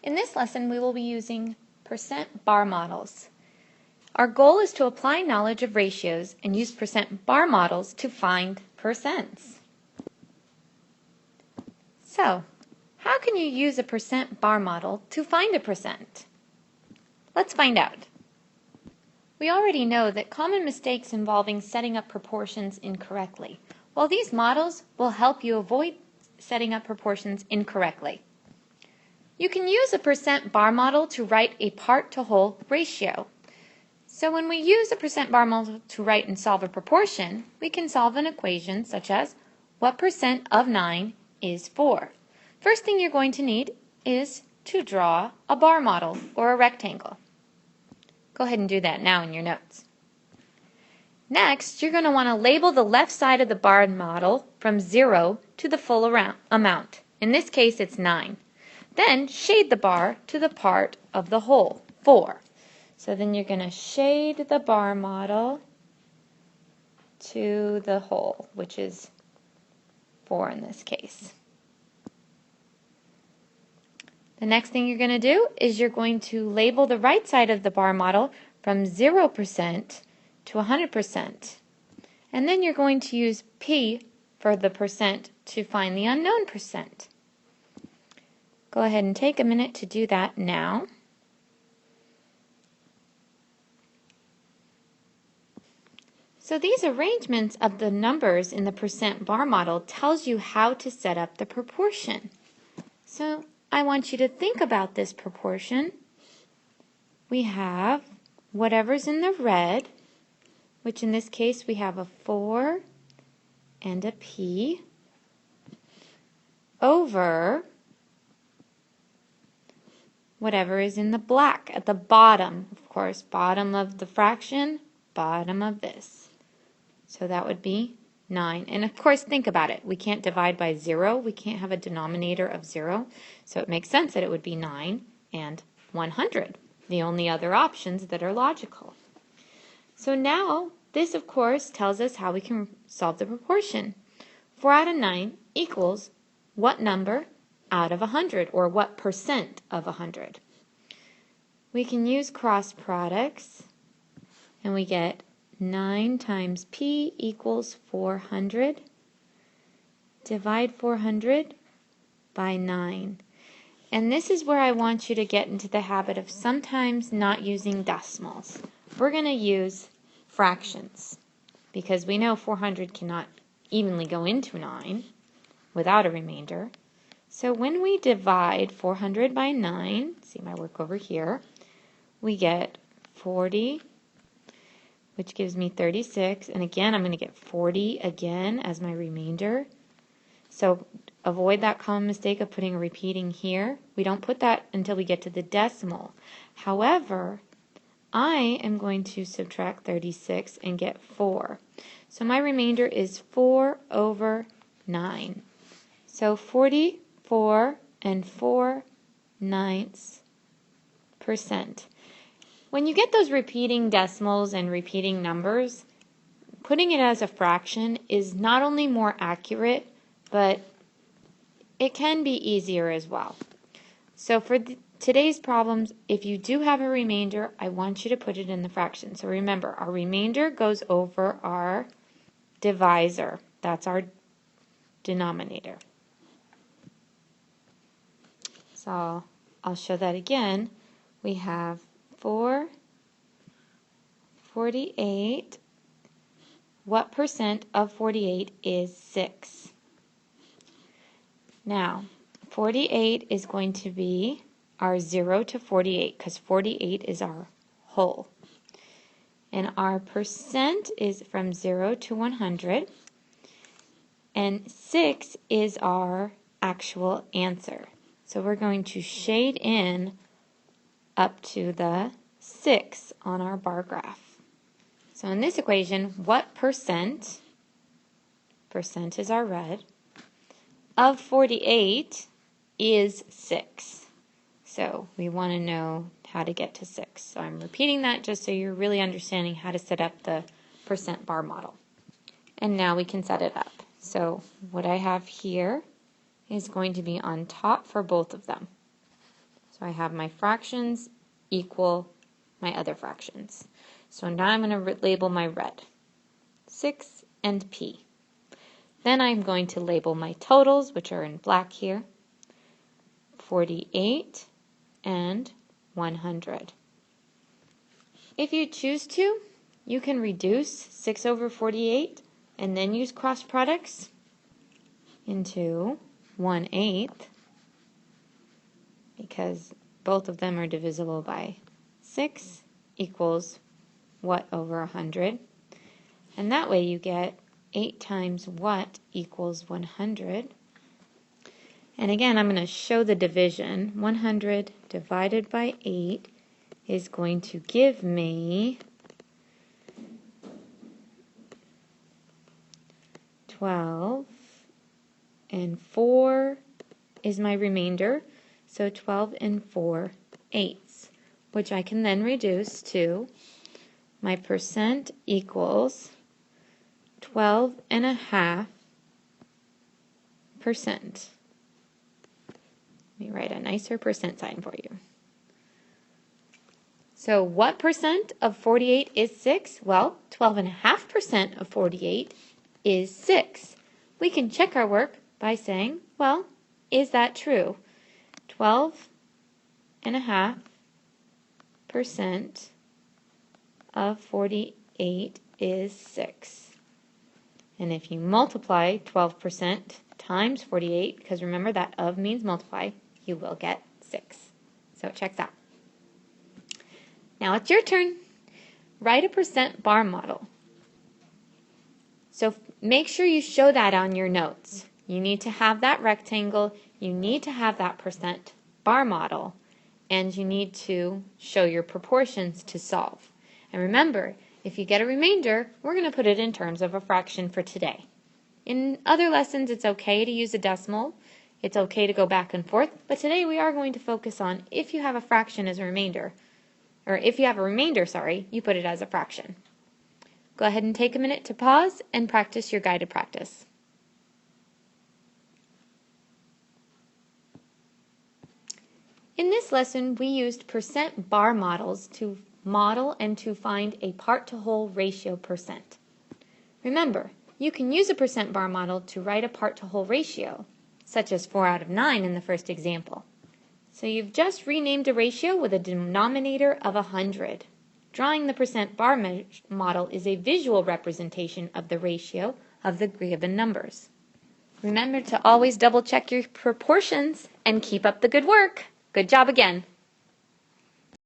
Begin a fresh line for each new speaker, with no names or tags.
In this lesson, we will be using percent bar models. Our goal is to apply knowledge of ratios and use percent bar models to find percents. So, how can you use a percent bar model to find a percent? Let's find out. We already know that common mistakes involving setting up proportions incorrectly. Well, these models will help you avoid setting up proportions incorrectly. You can use a percent bar model to write a part-to-whole ratio. So when we use a percent bar model to write and solve a proportion, we can solve an equation such as what percent of 9 is 4. First thing you're going to need is to draw a bar model or a rectangle. Go ahead and do that now in your notes. Next, you're going to want to label the left side of the bar model from 0 to the full amount. In this case, it's 9. Then shade the bar to the part of the whole, 4. So then you're going to shade the bar model to the whole, which is 4 in this case. The next thing you're going to do is you're going to label the right side of the bar model from 0% to 100%. And then you're going to use P for the percent to find the unknown percent. Go ahead and take a minute to do that now. So these arrangements of the numbers in the percent bar model tells you how to set up the proportion. So I want you to think about this proportion. We have whatever's in the red, which in this case we have a 4 and a P, over whatever is in the black at the bottom, of course, bottom of the fraction, bottom of this. So that would be 9. And of course, think about it. We can't divide by 0. We can't have a denominator of 0. So it makes sense that it would be 9 and 100, the only other options that are logical. So now, this of course tells us how we can solve the proportion. 4 out of 9 equals what number out of 100, or what percent of 100? We can use cross products, and we get 9 times P equals 400. Divide 400 by 9. And this is where I want you to get into the habit of sometimes not using decimals. We're going to use fractions, because we know 400 cannot evenly go into 9 without a remainder. So when we divide 400 by 9, see my work over here, we get 40, which gives me 36. And again, I'm going to get 40 again as my remainder. So avoid that common mistake of putting a repeating here. We don't put that until we get to the decimal. However, I am going to subtract 36 and get 4. So my remainder is 4 over 9. So 44 and 4/9%. When you get those repeating decimals and repeating numbers, putting it as a fraction is not only more accurate, but it can be easier as well. So for today's problems, if you do have a remainder, I want you to put it in the fraction. So remember, our remainder goes over our divisor. That's our denominator. So I'll show that again. We have 4/48. What percent of 48 is 6? Now, 48 is going to be our 0 to 48, because 48 is our whole. And our percent is from 0 to 100. And 6 is our actual answer. So we're going to shade in up to the 6 on our bar graph. So in this equation, what percent is our red, of 48 is 6. So we want to know how to get to 6. So I'm repeating that just so you're really understanding how to set up the percent bar model. And now we can set it up. So what I have here is going to be on top for both of them. So I have my fractions equal my other fractions. So now I'm going to label my red, 6 and p. Then I'm going to label my totals, which are in black here, 48 and 100. If you choose to, you can reduce 6 over 48 and then use cross products into 1/8, because both of them are divisible by 6 equals what over 100. And that way you get 8 times what equals 100. And again, I'm going to show the division. 100 divided by 8 is going to give me 12, and 4 is my remainder, so 12 and 4/8, which I can then reduce to my percent equals 12.5%. Let me write a nicer percent sign for you. So what percent of 48 is 6? Well, 12.5% of 48 is 6. We can check our work by saying, well, is that true? 12.5% of 48 is 6. And if you multiply 12% times 48, because remember that of means multiply, you will get 6. So it checks out. Now it's your turn. Write a percent bar model. So make sure you show that on your notes. You need to have that rectangle, you need to have that percent bar model, and you need to show your proportions to solve. And remember, if you get a remainder, we're going to put it in terms of a fraction for today. In other lessons, it's okay to use a decimal. It's okay to go back and forth, but today we are going to focus on if you have a fraction as a remainder, or if you have a remainder, you put it as a fraction. Go ahead and take a minute to pause and practice your guided practice. In this lesson, we used percent bar models to model and to find a part-to-whole ratio percent. Remember, you can use a percent bar model to write a part-to-whole ratio, such as 4 out of 9 in the first example. So you've just renamed a ratio with a denominator of 100. Drawing the percent bar model is a visual representation of the ratio of the given numbers. Remember to always double check your proportions and keep up the good work. Good job again.